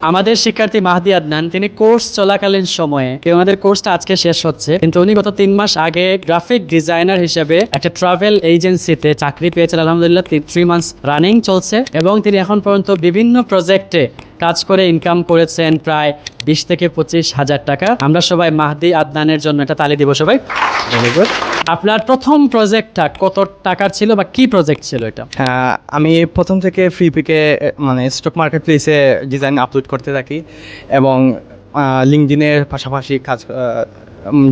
আমাদের শিক্ষার্থী মাহদি আদনান তিনি কোর্স চলাকালীন সময়ে আমাদের কোর্সটা আজকে শেষ হচ্ছে, কিন্তু উনি গত 3 মাস আগে গ্রাফিক ডিজাইনার হিসেবে একটা ট্রাভেল এজেন্সিতে চাকরি পেয়েছেন। আলহামদুলিল্লাহ 3 মান্থস রানিং চলছে এবং তিনি এখন পর্যন্ত বিভিন্ন প্রজেক্টে কাজ করে ইনকাম করেছেন প্রায় 20 থেকে 25 হাজার টাকা। আমরা সবাই মাহদি আদনানের জন্য একটা তালি দিব সবাই। Very good. আপনার প্রথম প্রজেক্টটা কত টাকার ছিল বা কি প্রজেক্ট ছিল এটা? হ্যাঁ, আমি প্রথম থেকে ফ্রি পিকে মানে স্টক মার্কেট প্লেসে ডিজাইন আপলোড করতে থাকি এবং লিঙ্কডিনের পাশাপাশি কাজ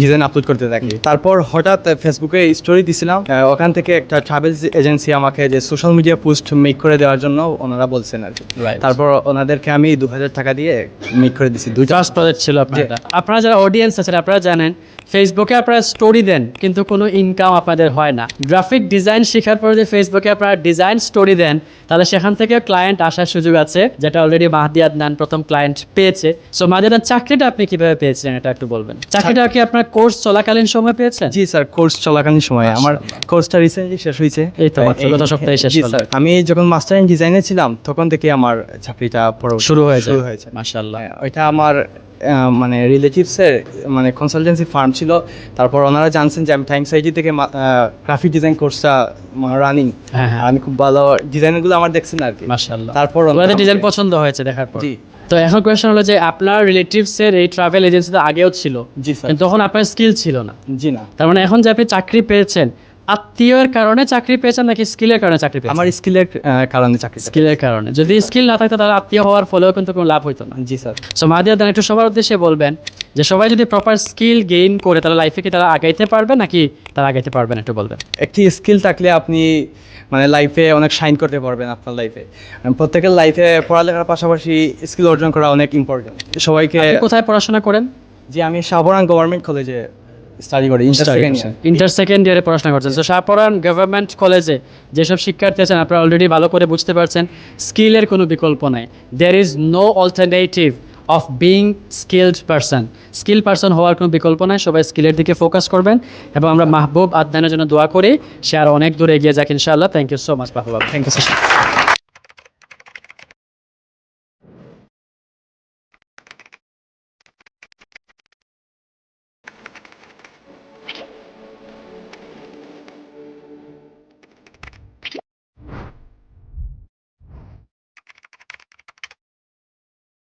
ডিজাইন আপলোড করতে থাকি। তারপর হঠাৎ ফেসবুকে স্টোরি দিছিলাম, ওখান থেকে একটা ট্রাভেল এজেন্সি আমাকে যে সোশ্যাল মিডিয়া পোস্ট মেক করে দেওয়ার জন্য ওনারা বলছেন আর কি। তারপর ওনাদেরকে আমি 2000 টাকা দিয়ে মেক করে দিছি। ফার্স্ট প্রজেক্ট ছিল আপনার। আপনারা যারা অডিয়েন্স আছেন আপনারা জানেন ফেসবুকে আপনারা স্টোরি দেন কিন্তু কোনো ইনকাম আপনাদের হয় না। গ্রাফিক ডিজাইন শেখার পরে যে ফেসবুকে আপনারা ডিজাইন স্টোরি দেন তাহলে সেখান থেকে ক্লায়েন্ট আসার সুযোগ আছে, যেটা অলরেডি মাহদি আদনান প্রথম ক্লায়েন্ট পেয়েছে। সো মাহদি আদনান চাকরিটা আপনি কিভাবে পেয়েছেন এটা একটু বলবেন। চাকরিটা কি আপনার কোর্স চলাকালীন সময় পেয়েছেন? জি স্যার, কোর্স চলাকালীন সময়ে আমার কোর্সটা রিসেন্টলি শেষ হয়েছে। এই তো গত সপ্তাহে শেষ হলো। আমি যখন মাস্টার ইন ডিজাইনে ছিলাম তখন থেকে আমার চাকরিটা শুরু হয়েছে। মাশাআল্লাহ। ওইটা আমার মানে রিলেটিভসের মানে কনসালটেন্সি ফার্ম ছিল। তারপর ওনারা জানছেন যে আমি টাইমস আইটি থেকে গ্রাফিক ডিজাইন কোর্সটা রানিং। আমি খুব ভালো ডিজাইনগুলো আমার দেখছেন আর কি। মাশাআল্লাহ। তারপর ওনাদের ডিজাইন পছন্দ হয়েছে দেখার পর। জি। তো এখন কোয়েশ্চন হলো যে আপনার রিলেটিভসের এই ট্রাভেল এজেন্সিতে আগেও ছিল, জি স্যার। কিন্তু তখন আপনার স্কিল ছিল না। জি না। তার মানে এখন যে আপনি চাকরি পেয়েছেন আত্মীয়ের কারণে চাকরি পেয়েছেন নাকি স্কিলের কারণে চাকরি পেয়েছেন? আমার স্কিলের কারণে চাকরি। স্কিলের কারণে। যদি স্কিল না থাকতো তাহলে আত্মীয় হওয়ার ফলেও কিন্তু কোনো লাভ হইতো না। জি স্যার। সো মাহদি আদনান একটু সবার উদ্দেশ্যে বলবেন যে সবাই যদি প্রপার স্কিল গেইন করে তাহলে লাইফে কি তারা আগাইতে পারবে নাকি তারা আগাইতে পারবেন একটু বলবেন। একটি স্কিল থাকলে আপনি মানে লাইফে অনেক শাইন করতে পারবেন আপনার লাইফে। প্রত্যেকের লাইফে পড়ালেখার পাশাপাশি স্কিল অর্জন করা অনেক ইম্পর্টেন্ট সবাইকে। আপনি কোথায় পড়াশোনা করেন? জি, আমি শাহপরান গভর্নমেন্ট কলেজে স্টাডি করি, ইন্টার সেকেন্ড ইয়ারে পড়াশোনা করছেন। তো শাহপরান গভর্নমেন্ট কলেজে যেসব শিক্ষার্থী আছেন আপনারা অলরেডি ভালো করে বুঝতে পারছেন স্কিলের কোনো বিকল্প নাই। There is no alternative of being skilled person. Skill person হওয়ার কোনো বিকল্প নাই। সবাই স্কিলের দিকে ফোকাস করবেন এবং আমরা মাহবুব আদনানের জন্য দোয়া করি সে আরও অনেক দূরে এগিয়ে যাক ইনশাআল্লাহ। Thank you so much Mahbub. Thank you sir.